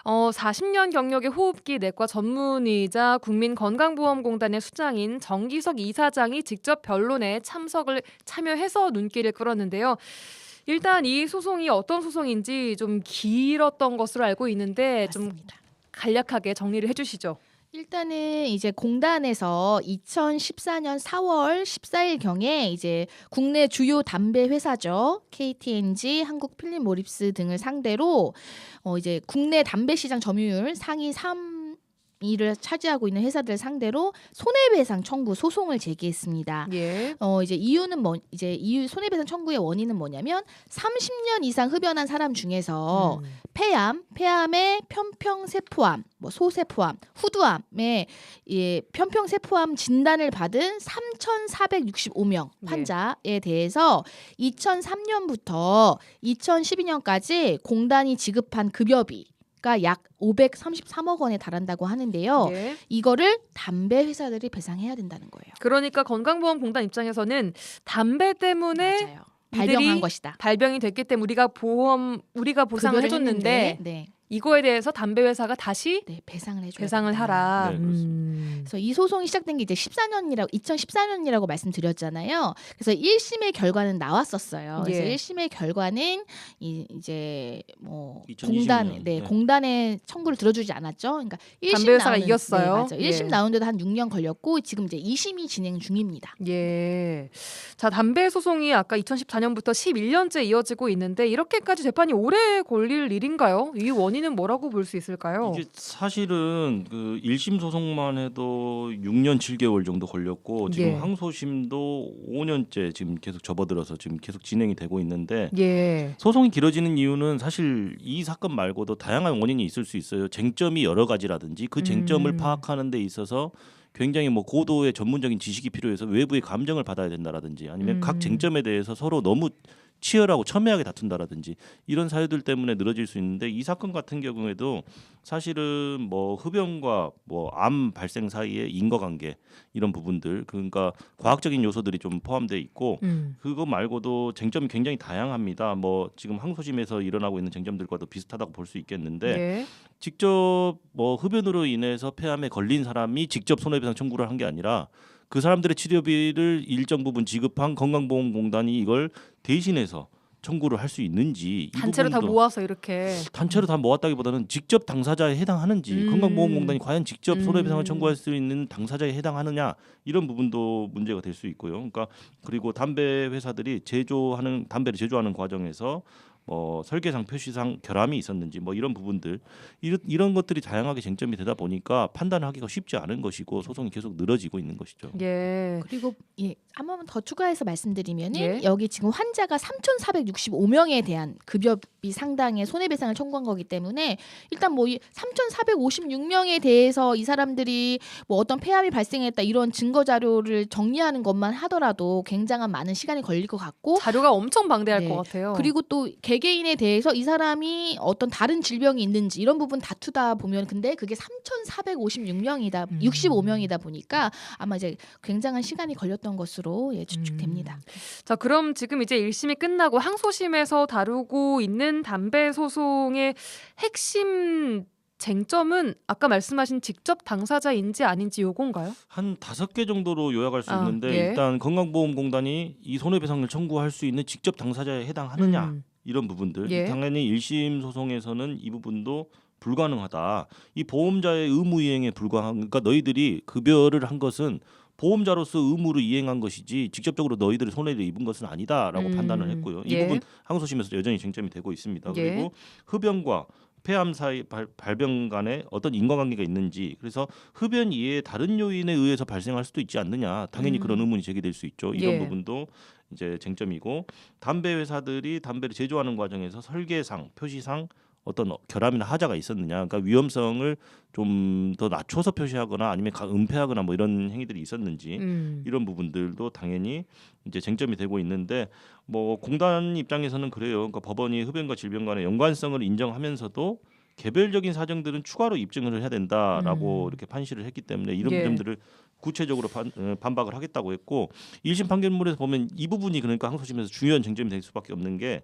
40년 경력의 호흡기 내과 전문의자 국민건강보험공단의 수장인 정기석 이사장이 직접 변론에 참여해서 눈길을 끌었는데요. 일단 이 소송이 어떤 소송인지 좀 길었던 것으로 알고 있는데 좀 맞습니다. 간략하게 정리를 해주시죠. 일단은 이제 공단에서 2014년 4월 14일 경에 이제 국내 주요 담배 회사죠. KT&G, 한국필립모립스 등을 상대로 이제 국내 담배 시장 점유율 상위 3위를 차지하고 있는 회사들 상대로 손해배상 청구 소송을 제기했습니다. 예. 이제 이유는 이유 손해배상 청구의 원인은 뭐냐면 30년 이상 흡연한 사람 중에서 폐암의 편평세포암, 뭐 소세포암, 후두암의 편평세포암 진단을 받은 3,465명 환자에 대해서 2003년부터 2012년까지 공단이 지급한 급여비가 약 533억 원에 달한다고 하는데요. 예. 이거를 담배 회사들이 배상해야 된다는 거예요. 그러니까 건강보험공단 입장에서는 담배 때문에 맞아요. 발병한 이들이 것이다. 발병이 됐기 때문에 우리가 보상을 급여를 해줬는데 했는데, 네, 이거에 대해서 담배 회사가 다시 네, 배상을 해줘야 배상을 된다. 하라. 네, 그렇습니다. 그래서 이 소송이 시작된 게 이제 2014년이라고 말씀드렸잖아요. 그래서 1심의 결과는 나왔었어요. 그래서 예. 1심의 결과는 이제 뭐 2020년, 네. 공단의 청구를 들어주지 않았죠. 그러니까 1심 담배 회사가 이겼어요. 네, 맞아요. 1심 예. 나오는데도 한 6년 걸렸고 지금 이제 2심이 진행 중입니다. 예. 자, 담배 소송이 아까 2014년부터 11년째 이어지고 있는데 이렇게까지 재판이 오래 걸릴 일인가요? 이 원인은 뭐라고 볼 수 있을까요? 이게 사실은 그 1심 소송만 해도 6년 7개월 정도 걸렸고 지금 예. 항소심도 5년째 지금 계속 접어들어서 지금 계속 진행이 되고 있는데 예. 소송이 길어지는 이유는 사실 이 사건 말고도 다양한 원인이 있을 수 있어요. 쟁점이 여러 가지라든지 그 쟁점을 파악하는 데 있어서 굉장히 뭐 고도의 전문적인 지식이 필요해서 외부의 감정을 받아야 된다라든지 아니면 각 쟁점에 대해서 서로 너무 치열하고 첨예하게 다툰다라든지 이런 사유들 때문에 늘어질 수 있는데 이 사건 같은 경우에도 사실은 뭐 흡연과 뭐 암 발생 사이의 인과관계 이런 부분들 그러니까 과학적인 요소들이 좀 포함되어 있고 그거 말고도 쟁점이 굉장히 다양합니다. 뭐 지금 항소심에서 일어나고 있는 쟁점들과도 비슷하다고 볼 수 있겠는데 예. 직접 뭐 흡연으로 인해서 폐암에 걸린 사람이 직접 손해배상 청구를 한 게 아니라 그 사람들의 치료비를 일정 부분 지급한 건강보험공단이 이걸 대신해서 청구를 할 수 있는지 이 단체로 다 부분도 모아서 이렇게 단체로 다 모았다기보다는 직접 당사자에 해당하는지 건강보험공단이 과연 직접 손해배상을 청구할 수 있는 당사자에 해당하느냐 이런 부분도 문제가 될 수 있고요. 그러니까 그리고 담배 회사들이 담배를 제조하는 과정에서 뭐 설계상 표시상 결함이 있었는지 뭐 이런 부분들 이런 것들이 다양하게 쟁점이 되다 보니까 판단하기가 쉽지 않은 것이고 소송이 계속 늘어지고 있는 것이죠. 예. 그리고 한 번만 더 추가해서 말씀드리면은 예. 여기 지금 환자가 3,465명에 대한 급여비 상당의 손해배상을 청구한 거기 때문에 일단 뭐 3,456명에 대해서 이 사람들이 뭐 어떤 폐암이 발생했다 이런 증거 자료를 정리하는 것만 하더라도 굉장한 많은 시간이 걸릴 것 같고 자료가 엄청 방대할 네. 것 같아요. 그리고 또 개개인에 대해서 이 사람이 어떤 다른 질병이 있는지 이런 부분 다투다 보면 근데 그게 3,456명이다 65명이다 보니까 아마 이제 굉장한 시간이 걸렸던 것으로 추측됩니다. 자, 그럼 지금 이제 1심이 끝나고 항소심에서 다루고 있는 담배 소송의 핵심 쟁점은 아까 말씀하신 직접 당사자인지 아닌지 요건가요? 한 5개 정도로 요약할 수 아, 있는데 예. 일단 건강보험공단이 이 손해배상을 청구할 수 있는 직접 당사자에 해당하느냐 이런 부분들 예. 당연히 1심 소송에서는 이 부분도 불가능하다. 이 보험자의 의무 이행에 불과한 그러니까 너희들이 급여를 한 것은 보험자로서 의무를 이행한 것이지 직접적으로 너희들이 손해를 입은 것은 아니다라고 판단을 했고요. 이 예. 부분 항소심에서 여전히 쟁점이 되고 있습니다. 예. 그리고 흡연과 폐암 사이 발병 간에 어떤 인과관계가 있는지 그래서 흡연 이외에 다른 요인에 의해서 발생할 수도 있지 않느냐 당연히 그런 의문이 제기될 수 있죠. 이런 예. 부분도 이제 쟁점이고 담배 회사들이 담배를 제조하는 과정에서 설계상 표시상 어떤 결함이나 하자가 있었느냐, 그러니까 위험성을 좀 더 낮춰서 표시하거나 아니면 은폐하거나 뭐 이런 행위들이 있었는지 이런 부분들도 당연히 이제 쟁점이 되고 있는데 뭐 공단 입장에서는 그래요. 그러니까 법원이 흡연과 질병 간의 연관성을 인정하면서도 개별적인 사정들은 추가로 입증을 해야 된다라고 이렇게 판시를 했기 때문에 이런 예. 점들을 구체적으로 반박을 하겠다고 했고 1심 판결문에서 보면 이 부분이 그러니까 항소심에서 중요한 쟁점이 될 수밖에 없는 게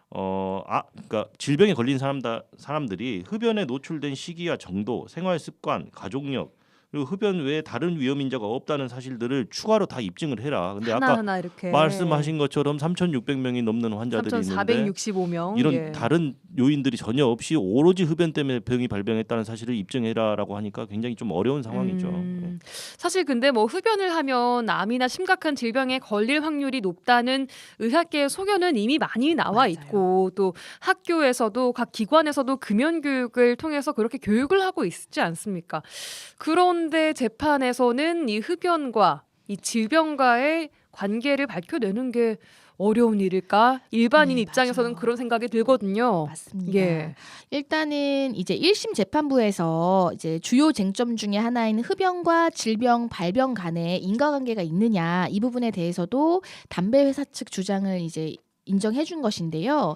그러니까 질병에 걸린 사람들이 흡연에 노출된 시기와 정도, 생활 습관, 가족력 그리고 흡연 외에 다른 위험 인자가 없다는 사실들을 추가로 다 입증을 해라. 근데 아까 하나하나 이렇게 말씀하신 것처럼 3,600명이 넘는 환자들이 있는데 3,465명 이런 예. 다른 요인들이 전혀 없이 오로지 흡연 때문에 병이 발병했다는 사실을 입증해라라고 하니까 굉장히 좀 어려운 상황이죠. 네. 사실 근데 뭐 흡연을 하면 암이나 심각한 질병에 걸릴 확률이 높다는 의학계의 소견은 이미 많이 나와 맞아요. 있고 또 학교에서도 각 기관에서도 금연 교육을 통해서 그렇게 교육을 하고 있지 않습니까? 그런데 재판에서는 이 흡연과 이 질병과의 관계를 밝혀내는 게 어려운 일일까? 일반인 네, 입장에서는 맞아요. 그런 생각이 들거든요. 맞습니다. 예. 일단은 이제 1심 재판부에서 이제 주요 쟁점 중에 하나인 흡연과 질병 발병 간에 인과관계가 있느냐 이 부분에 대해서도 담배 회사 측 주장을 이제 인정해 준 것인데요.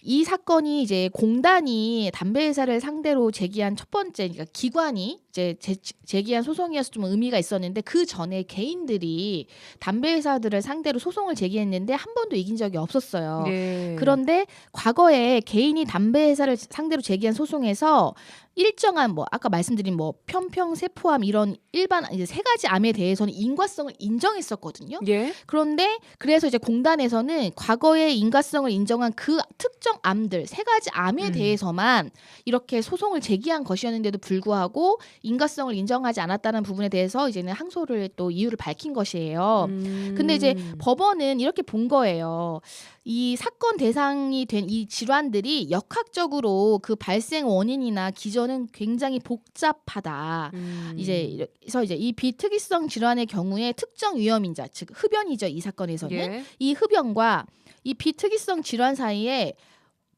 이 사건이 이제 공단이 담배 회사를 상대로 제기한 첫 번째, 그러니까 기관이 이제 제기한 소송이어서 좀 의미가 있었는데 그 전에 개인들이 담배 회사들을 상대로 소송을 제기했는데 한 번도 이긴 적이 없었어요. 예. 그런데 과거에 개인이 담배 회사를 상대로 제기한 소송에서 일정한 뭐 아까 말씀드린 뭐 편평세포암 이런 일반 이제 세 가지 암에 대해서는 인과성을 인정했었거든요. 예. 그런데 그래서 이제 공단에서는 과거에 인과성을 인정한 그 특정 암들 세 가지 암에 대해서만 이렇게 소송을 제기한 것이었는데도 불구하고 인과성을 인정하지 않았다는 부분에 대해서 이제는 항소를 또 이유를 밝힌 것이에요. 근데 이제 법원은 이렇게 본 거예요. 이 사건 대상이 된 이 질환들이 역학적으로 그 발생 원인이나 기전은 굉장히 복잡하다. 그래서 이제 이 비특이성 질환의 경우에 특정 위험인자, 즉 흡연이죠. 이 사건에서는 예. 이 흡연과 이 비특이성 질환 사이에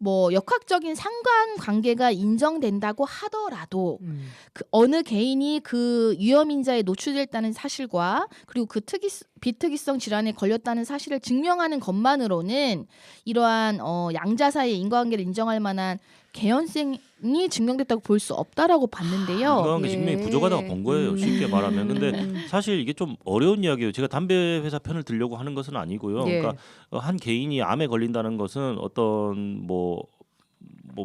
뭐 역학적인 상관관계가 인정된다고 하더라도 그 어느 개인이 그 위험인자에 노출됐다는 사실과 그리고 그 비특이성 질환에 걸렸다는 사실을 증명하는 것만으로는 이러한 양자 사이의 인과관계를 인정할 만한 개연성이 증명됐다고 볼 수 없다라고 봤는데요. 인과관계 예. 증명이 부족하다고 본 거예요. 쉽게 말하면. 근데 사실 이게 좀 어려운 이야기예요. 제가 담배 회사 편을 들려고 하는 것은 아니고요. 예. 그러니까 한 개인이 암에 걸린다는 것은 어떤 뭐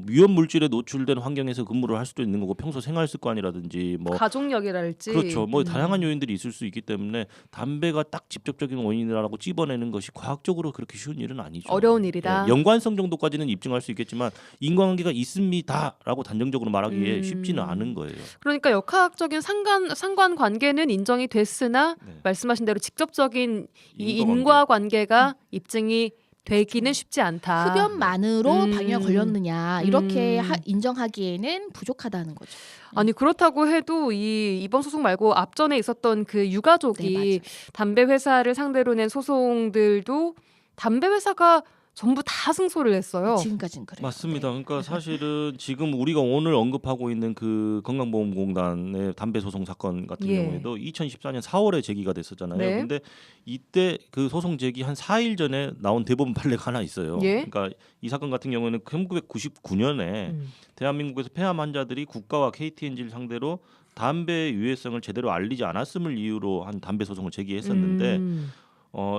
위험 물질에 노출된 환경에서 근무를 할 수도 있는 거고 평소 생활 습관이라든지 뭐 가족력이랄지 그렇죠. 뭐 다양한 요인들이 있을 수 있기 때문에 담배가 딱 직접적인 원인이라고 찝어내는 것이 과학적으로 그렇게 쉬운 일은 아니죠. 어려운 일이다. 예, 연관성 정도까지는 입증할 수 있겠지만 인과관계가 있습니다라고 단정적으로 말하기에 쉽지는 않은 거예요. 그러니까 역학적인 상관 관계는 인정이 됐으나 네. 말씀하신 대로 직접적인 이 인과관계. 인과관계가 입증이 되기는 쉽지 않다. 흡연만으로 방역에 걸렸느냐 이렇게 인정하기에는 부족하다는 거죠. 아니 그렇다고 해도 이번 소송 말고 앞전에 있었던 그 유가족이 네, 맞아요. 담배 회사를 상대로 낸 소송들도 담배 회사가 전부 다 승소를 했어요. 지금까지는 그래요. 맞습니다. 네. 그러니까 사실은 지금 우리가 오늘 언급하고 있는 그 건강보험공단의 담배 소송 사건 같은 예. 경우에도 2014년 4월에 제기가 됐었잖아요. 네. 근데 이때 그 소송 제기 한 4일 전에 나온 대법원 판례가 하나 있어요. 예. 그러니까 이 사건 같은 경우에는 1999년에 대한민국에서 폐암 환자들이 국가와 KT&G를 상대로 담배의 유해성을 제대로 알리지 않았음을 이유로 한 담배 소송을 제기했었는데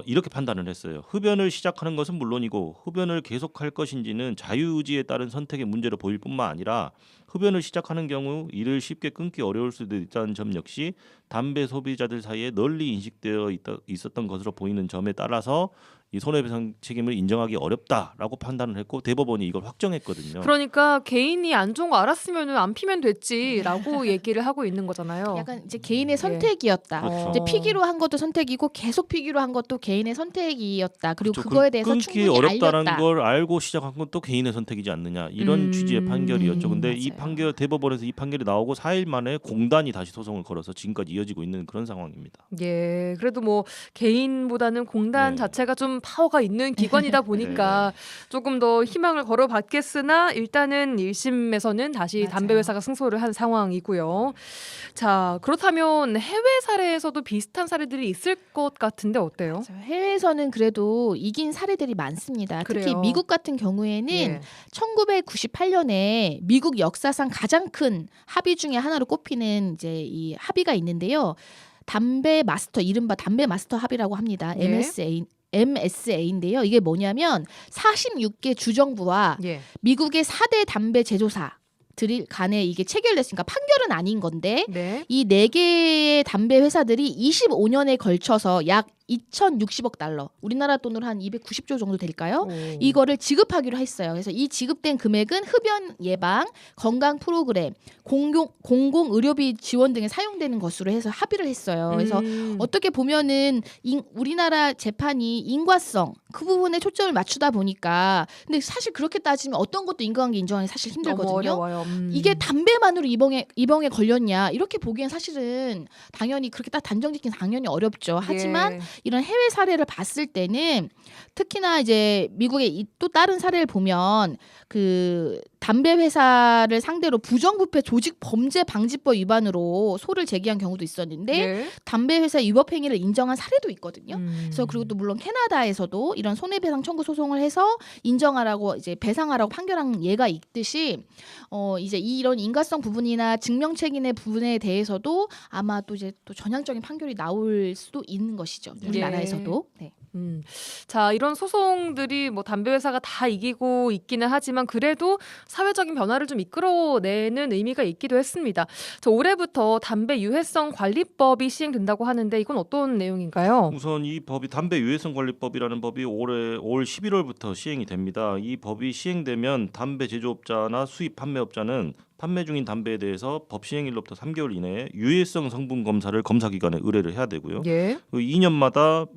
이렇게 판단을 했어요. 흡연을 시작하는 것은 물론이고 흡연을 계속할 것인지는 자유의지에 따른 선택의 문제로 보일 뿐만 아니라 흡연을 시작하는 경우 이를 쉽게 끊기 어려울 수도 있다는 점 역시 담배 소비자들 사이에 널리 인식되어 있었던 것으로 보이는 점에 따라서 이 손해배상 책임을 인정하기 어렵다라고 판단을 했고 대법원이 이걸 확정했거든요. 그러니까 개인이 안 좋은 거 알았으면 안 피면 됐지라고 얘기를 하고 있는 거잖아요. 약간 이제 개인의 선택이었다. 그렇죠. 이제 피기로 한 것도 선택이고 계속 피기로 한 것도 개인의 선택이었다. 그리고 그렇죠. 그거에 대해서 끊기 충분히 어렵다는 알렸다. 걸 알고 시작한 건 또 개인의 선택이지 않느냐 이런 취지의 판결이었죠. 근데 이 맞아요. 판결 대법원에서 이 판결이 나오고 4일 만에 공단이 다시 소송을 걸어서 지금까지 이어지고 있는 그런 상황입니다. 예, 그래도 뭐 개인보다는 공단 네. 자체가 좀 좀 파워가 있는 기관이다 보니까 조금 더 희망을 걸어봤겠으나 일단은 1심에서는 다시 맞아요. 담배 회사가 승소를 한 상황이고요. 자, 그렇다면 해외 사례에서도 비슷한 사례들이 있을 것 같은데 어때요? 해외에서는 그래도 이긴 사례들이 많습니다. 특히 그래요. 미국 같은 경우에는 예. 1998년에 미국 역사상 가장 큰 합의 중에 하나로 꼽히는 이제 이 합의가 있는데요. 담배 마스터, 이른바 담배 마스터 합의라고 합니다. 예. MSA인데요. 이게 뭐냐면 46개 주정부와 예. 미국의 4대 담배 제조사들 간에 이게 체결됐으니까 판결은 아닌 건데 네. 이 4개의 담배 회사들이 25년에 걸쳐서 약 2,060억 달러, 우리나라 돈으로 한 290조 정도 될까요? 오. 이거를 지급하기로 했어요. 그래서 이 지급된 금액은 흡연 예방, 건강 프로그램, 공공 의료비 지원 등에 사용되는 것으로 해서 합의를 했어요. 그래서 어떻게 보면은 우리나라 재판이 인과성 그 부분에 초점을 맞추다 보니까 근데 사실 그렇게 따지면 어떤 것도 인과관계 인정하기 사실 너무 힘들거든요. 어려워요. 이게 담배만으로 이병에 걸렸냐 이렇게 보기엔 사실은 당연히 그렇게 딱 단정짓긴 당연히 어렵죠. 하지만 예. 이런 해외 사례를 봤을 때는 특히나 이제 미국의 또 다른 사례를 보면 그 담배 회사를 상대로 부정부패 조직 범죄 방지법 위반으로 소를 제기한 경우도 있었는데 예. 담배 회사 위법 행위를 인정한 사례도 있거든요. 그래서 음. 그리고 또 물론 캐나다에서도 이런 손해배상 청구 소송을 해서 인정하라고 이제 배상하라고 판결한 예가 있듯이 이제 이런 인과성 부분이나 증명 책임의 부분에 대해서도 아마 또 이제 또 전향적인 판결이 나올 수도 있는 것이죠. 우리나라에서도. 네. 자, 이런 소송들이 뭐 담배 회사가 다 이기고 있기는 하지만 그래도 사회적인 변화를 좀 이끌어내는 의미가 있기도 했습니다. 저 올해부터 담배 유해성 관리법이 시행된다고 하는데 이건 어떤 내용인가요? 우선 이 법이 담배 유해성 관리법이라는 법이 올 11월부터 시행이 됩니다. 이 법이 시행되면 담배 제조업자나 수입 판매업자는 판매 중인 담배에 대해서 법 시행일로부터 3개월 이내에 유해성 성분 검사를 검사기관에 의뢰를 해야 되고요. 예. 2년마다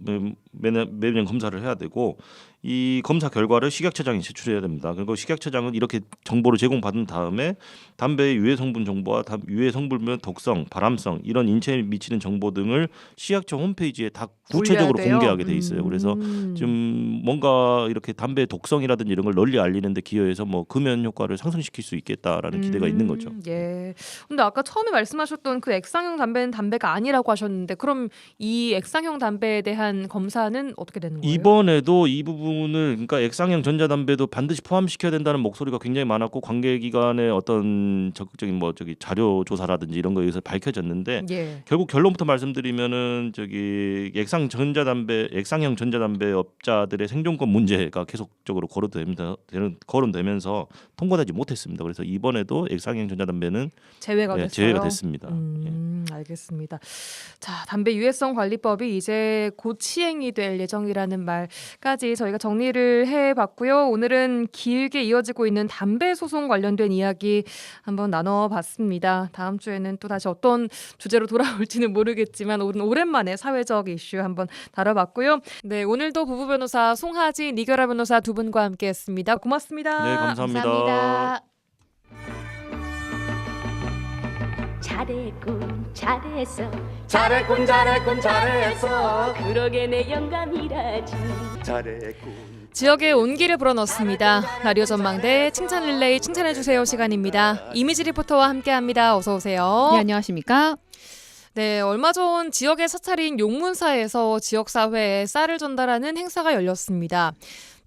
매년 검사를 해야 되고 이 검사 결과를 식약처장에 제출해야 됩니다. 그리고 식약처장은 이렇게 정보를 제공받은 다음에 담배의 유해 성분 정보와 유해 성분별 독성, 발암성 이런 인체에 미치는 정보 등을 식약처 홈페이지에 다 구체적으로 올려야 돼요? 공개하게 돼 있어요. 그래서 좀 뭔가 이렇게 담배 독성이라든지 이런 걸 널리 알리는데 기여해서 뭐 금연 효과를 상승시킬 수 있겠다라는 기대가 있는 거죠. 예. 근데 아까 처음에 말씀하셨던 그 액상형 담배는 담배가 아니라고 하셨는데 그럼 이 액상형 담배에 대한 검사는 어떻게 되는 거예요? 이번에도 이 부분을 그러니까 액상형 전자담배도 반드시 포함시켜야 된다는 목소리가 굉장히 많았고 관계기관의 어떤 적극적인 자료 조사라든지 이런 거에 의해서 밝혀졌는데 예. 결국 결론부터 말씀드리면은 액상형 전자담배 업자들의 생존권 문제가 계속적으로 거론되면서 통과되지 못했습니다. 그래서 이번에도 액상형 전자담배는 제외가 됐어요. 제외가 됐습니다. 알겠습니다. 자, 담배 유해성 관리법이 이제 곧 시행이 될 예정이라는 말까지 저희가 정리를 해봤고요. 오늘은 길게 이어지고 있는 담배 소송 관련된 이야기 한번 나눠봤습니다. 다음 주에는 또 다시 어떤 주제로 돌아올지는 모르겠지만 오랜만에 사회적 이슈 한번 다뤄봤고요. 네, 오늘도 부부 변호사 송하진, 이결아 변호사 두 분과 함께했습니다. 고맙습니다. 네, 감사합니다. 감사합니다. 잘했군 잘했어 잘했군 잘했군 잘했어 그러게 내 영감이라지 잘했군 지역의 온기를 불어넣습니다. 라디오 전망대 칭찬 릴레이 칭찬해주세요 시간입니다. 이미지 리포터와 함께합니다. 어서 오세요. 네, 안녕하십니까? 네, 얼마 전 지역의 사찰인 용문사에서 지역사회에 쌀을 전달하는 행사가 열렸습니다.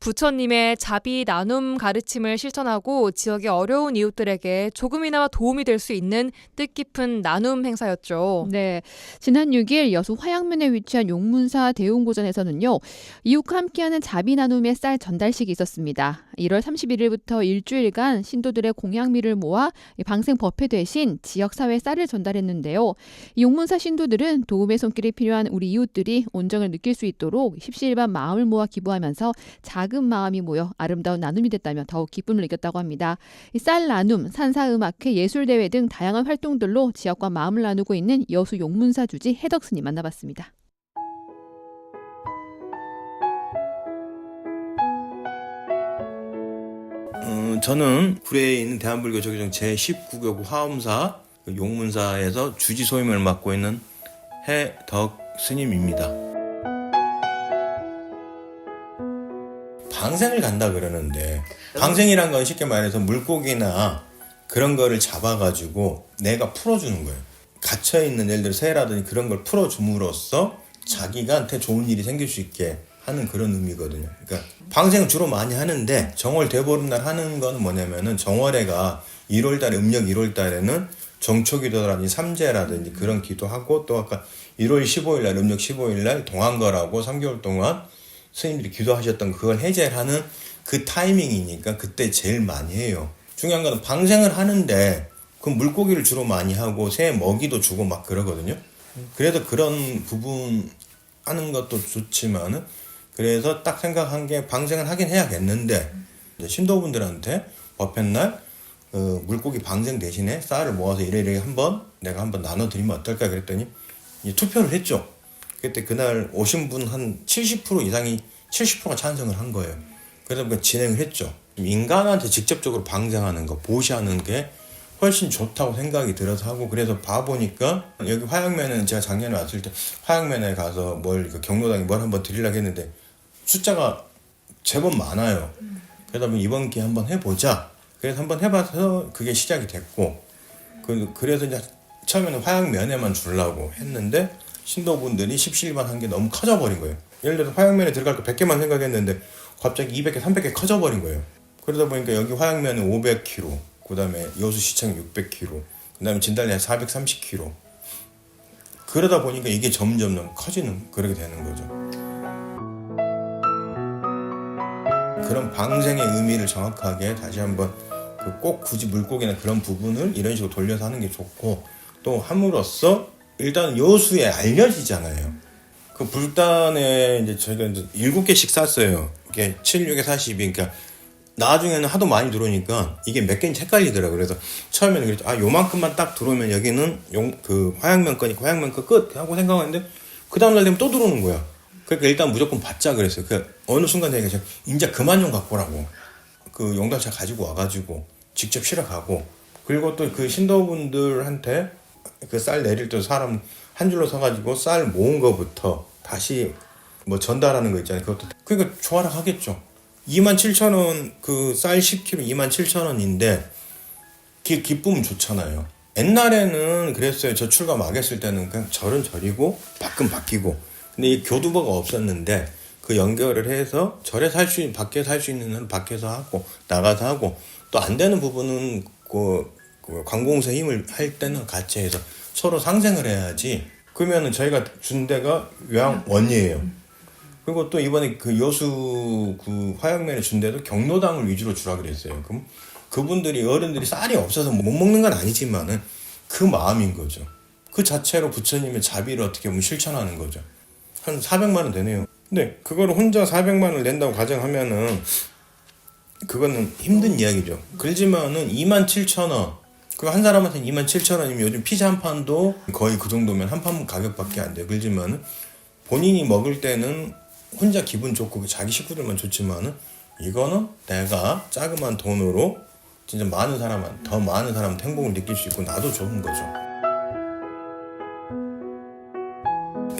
부처님의 자비 나눔 가르침을 실천하고 지역의 어려운 이웃들에게 조금이나마 도움이 될 수 있는 뜻깊은 나눔 행사였죠. 네, 지난 6일 여수 화양면에 위치한 용문사 대웅고전에서는요. 이웃과 함께하는 자비 나눔의 쌀 전달식이 있었습니다. 1월 31일부터 일주일간 신도들의 공양미를 모아 방생 법회 대신 지역사회에 쌀을 전달했는데요. 이 용문사 신도들은 도움의 손길이 필요한 우리 이웃들이 온정을 느낄 수 있도록 십시일반 마음을 모아 기부하면서 작은 마음이 모여 아름다운 나눔이 됐다며 더욱 기쁨을 느꼈다고 합니다. 이 쌀 나눔, 산사음악회, 예술대회 등 다양한 활동들로 지역과 마음을 나누고 있는 여수 용문사 주지 해덕스님 만나봤습니다. 저는 구례에 있는 대한불교 조계종 제19교구 화엄사 용문사에서 주지 소임을 맡고 있는 해덕 스님입니다. 방생을 간다 그러는데, 방생이란 건 쉽게 말해서 물고기나 그런 거를 잡아가지고 내가 풀어주는 거예요. 갇혀있는 예를 들어 새라든지 그런 걸 풀어줌으로써 자기한테 좋은 일이 생길 수 있게 하는 그런 의미거든요. 그러니까 방생을 주로 많이 하는데 정월 대보름날 하는 건 뭐냐면은 정월에가 1월달에 음력 1월달에는 정초기도라든지 삼재라든지 그런 기도하고, 또 아까 1월 15일날 음력 15일날 동안거라고 3개월 동안 스님들이 기도하셨던 그걸 해제하는 그 타이밍이니까 그때 제일 많이 해요. 중요한 건 방생을 하는데 그 물고기를 주로 많이 하고 새 먹이도 주고 막 그러거든요. 그래서 그런 부분 하는 것도 좋지만은, 그래서 딱 생각한 게 방생을 하긴 해야겠는데 신도분들한테 법회날 물고기 방생 대신에 쌀을 모아서 이래 내가 한번 나눠드리면 어떨까 그랬더니 투표를 했죠. 그때 그날 오신 분 한 70% 이상이 70%가 찬성을 한 거예요. 그래서 그 진행을 했죠. 인간한테 직접적으로 방생하는 거, 보시하는 게 훨씬 좋다고 생각이 들어서 하고, 그래서 봐보니까 여기 화양면에는 제가 작년에 왔을 때 화양면에 가서 경로당에 뭘 한번 드리려고 했는데 숫자가 제법 많아요. 그러다 보니 이번 기회에 한번 해보자. 그래서 한번 해봐서 그게 시작이 됐고, 그래서 이제 처음에는 화양면에만 주려고 했는데 신도분들이 십시일반 한 게 너무 커져버린 거예요. 예를 들어서 화양면에 들어갈 거 100개만 생각했는데 갑자기 200개, 300개 커져버린 거예요. 그러다 보니까 여기 화양면은 500km, 그 다음에 여수시청 600km, 그 다음에 진달래 430km. 그러다 보니까 이게 점점 커지는, 그렇게 되는 거죠. 그런 방생의 의미를 정확하게 다시 한번 꼭 굳이 물고기나 그런 부분을 이런 식으로 돌려서 하는 게 좋고, 또 함으로써 일단 여수에 알려지잖아요. 그 불단에 이제 저희가 이제 7개씩 쌌어요. 이게 7, 6에 42. 그러니까 나중에는 하도 많이 들어오니까 이게 몇 개인지 헷갈리더라고요. 그래서 처음에는 그랬죠. 요만큼만 딱 들어오면 여기는 그 화양면 거니까 화양면 거 끝 하고 생각하는데, 그 다음날 되면 또 들어오는 거야. 그러니까 일단 무조건 받자 그랬어요. 그 어느 순간 제가 이제 그만 좀 갖고 오라고. 그 용달차 가지고 와가지고 직접 실어 가고, 그리고 또 그 신도분들한테 그 쌀 내릴 때 사람 한 줄로 서가지고 쌀 모은 거부터 다시 뭐 전달하는 거 있잖아요. 그것도 그러니까 좋아라 하겠죠. 27,000원 그 쌀 10kg 27,000원인데 기쁨은 좋잖아요. 옛날에는 그랬어요. 저 출가 막 했을 때는 그냥 절은 절이고 밖은 바뀌고, 근데 이 교두보가 없었는데 그 연결을 해서 절에 밖에 살 수 있는 한 밖에서 하고 나가서 하고, 또 안 되는 부분은 그 관공서 힘을 할 때는 같이 해서 서로 상생을 해야지. 그러면은 저희가 준 데가 요양원이에요. 그리고 또 이번에 그 여수 그 화양면에 준 데도 경로당을 위주로 주라 그랬어요. 그럼 그분들이 어른들이 쌀이 없어서 못 먹는 건 아니지만은 그 마음인 거죠. 그 자체로 부처님의 자비를 어떻게 보면 실천하는 거죠. 한 400만 원 되네요. 근데 그거를 혼자 400만 원을 낸다고 가정하면은 그거는 힘든 이야기죠. 그렇지만은 27,000원. 그 한 사람한테는 27,000원이면 요즘 피자 한 판도 거의 그 정도면 한 판 가격밖에 안 돼요. 그렇지만은 본인이 먹을 때는 혼자 기분 좋고 자기 식구들만 좋지만은 이거는 내가 자그마한 돈으로 진짜 더 많은 사람한테 행복을 느낄 수 있고 나도 좋은 거죠.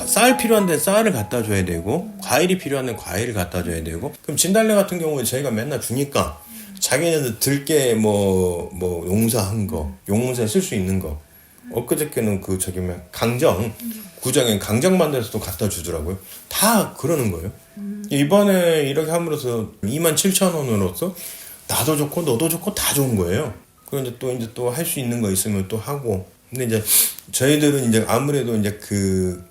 쌀 필요한 데 쌀을 갖다 줘야 되고, 과일이 필요한 데 과일을 갖다 줘야 되고. 그럼 진달래 같은 경우에 저희가 맨날 주니까 자기네들 들깨 뭐 농사한 거, 용문사에 쓸 수 있는 거. 엊그저께는 강정, 구정에 강정 만들어서 또 갖다 주더라고요. 다 그러는 거예요. 이번에 이렇게 함으로써 27,000원으로서 나도 좋고 너도 좋고 다 좋은 거예요. 그리고 이제 또 할 수 있는 거 있으면 또 하고. 근데 이제 저희들은 이제 아무래도 이제 그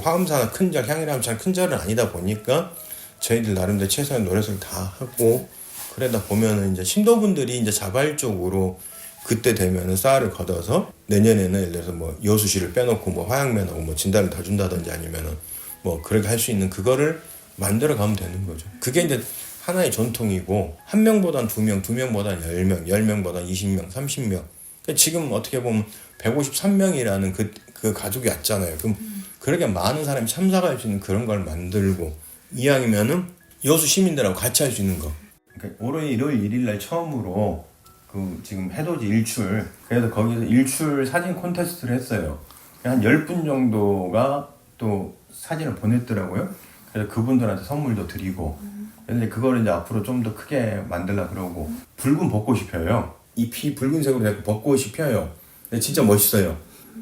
화엄사나 큰절, 향일암사 큰 절은 아니다 보니까 저희들 나름대로 최소한 노력을 다 하고, 그러다 보면은 이제 신도분들이 이제 자발적으로 그때 되면은 쌀을 걷어서 내년에는 예를 들어서 뭐 여수시를 빼놓고 뭐 화양면하고 뭐 진달을 더 준다든지 아니면은 뭐 그렇게 할 수 있는 그거를 만들어 가면 되는 거죠. 그게 이제 하나의 전통이고, 한 명보단 2명, 2명보단 10명, 10명보단 20명, 30명. 그러니까 지금 어떻게 보면 153명이라는 그 가족이 왔잖아요. 그럼 그렇게 많은 사람이 참석할 수 있는 그런 걸 만들고, 이왕이면은 여수 시민들하고 같이 할 수 있는 거. 그러니까 올해 1월 1일 날 처음으로 그 지금 해돋이 일출, 그래서 거기서 일출 사진 콘테스트를 했어요. 한 10분 정도가 또 사진을 보냈더라고요. 그래서 그분들한테 선물도 드리고. 근데 그거를 이제 앞으로 좀 더 크게 만들려 그러고 붉은 벚꽃이 펴요. 잎이 붉은색으로 되고 벚꽃이 펴요. 근데 진짜 멋있어요.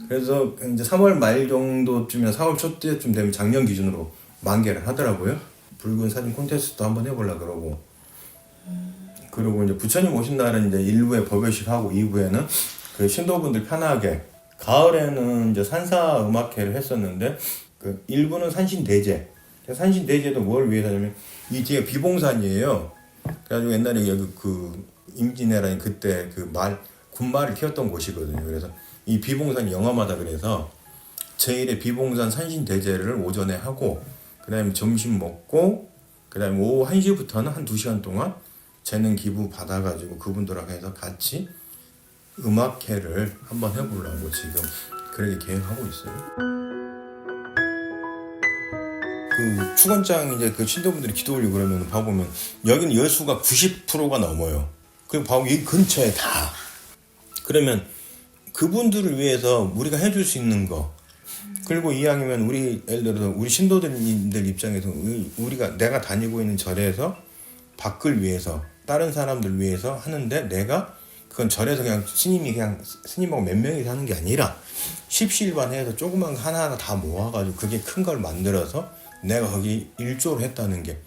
그래서 이제 3월 말 정도쯤이나 4월 초 때쯤 되면 작년 기준으로 만개를 하더라고요. 붉은 사진 콘테스트도 한번 해보려 그러고. 그리고 이제 부처님 오신 날은 이제 1부에 법요식 하고 2부에는 그 신도분들 편하게 가을에는 이제 산사 음악회를 했었는데 그 1부는 산신대제. 산신대제도 뭘 위해서 하냐면 이 뒤에 비봉산이에요. 그래가지고 옛날에 여기 그 임진왜란이 그때 그 군말을 키웠던 곳이거든요. 그래서 이 비봉산 영화마다 그래서 제1의 비봉산 산신대제를 오전에 하고 그 다음에 점심 먹고 그 다음에 오후 1시부터는 한 2시간 동안 재능 기부 받아가지고 그분들하고 해서 같이 음악회를 한번 해보려고 지금 그렇게 계획하고 있어요. 그 축원장 이제 그 신도분들이 기도 올리고 그러면 봐보면 여기는 여수가 90%가 넘어요. 그리고 봐보면 이 근처에 다. 그러면 그분들을 위해서 우리가 해줄 수 있는 거. 그리고 이왕이면 우리 예를 들어서 우리 신도들님들 입장에서 우리가 내가 다니고 있는 절에서 밖을 위해서 다른 사람들 위해서 하는데 내가 그건 절에서 그냥 스님하고 몇 명이서 하는 게 아니라 십시일반해서 조그만 거 하나하나 다 모아가지고 그게 큰 걸 만들어서 내가 거기 일조를 했다는 게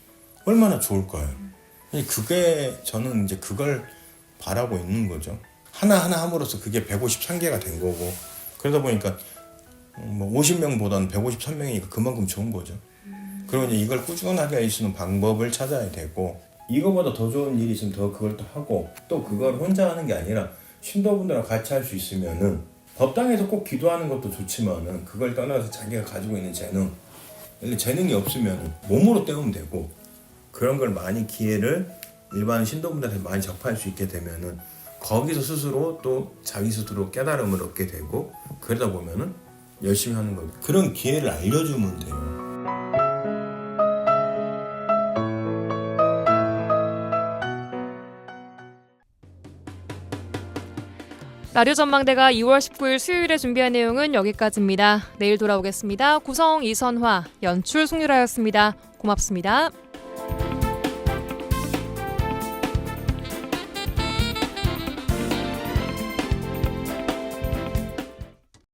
얼마나 좋을까요? 그게 저는 이제 그걸 바라고 있는 거죠. 하나하나 함으로써 그게 153개가 된 거고 그러다 보니까 뭐 50명보다는 153명이니까 그만큼 좋은 거죠. 그리고 이제 이걸 꾸준하게 할 수 있는 방법을 찾아야 되고 이거보다 더 좋은 일이 있으면 더 그걸 또 하고 또 그걸 혼자 하는 게 아니라 신도분들하고 같이 할 수 있으면은 법당에서 꼭 기도하는 것도 좋지만은 그걸 떠나서 자기가 가지고 있는 재능이 없으면 몸으로 때우면 되고 그런 걸 많이 기회를 일반 신도분들한테 많이 접할 수 있게 되면은 거기서 스스로 또 자기 스스로 깨달음을 얻게 되고 그러다 보면은 열심히 하는 거죠. 그런 기회를 알려주면 돼요. 라디오 전망대가 2월 19일 수요일에 준비한 내용은 여기까지입니다. 내일 돌아오겠습니다. 구성 이선화, 연출 송유라였습니다. 고맙습니다.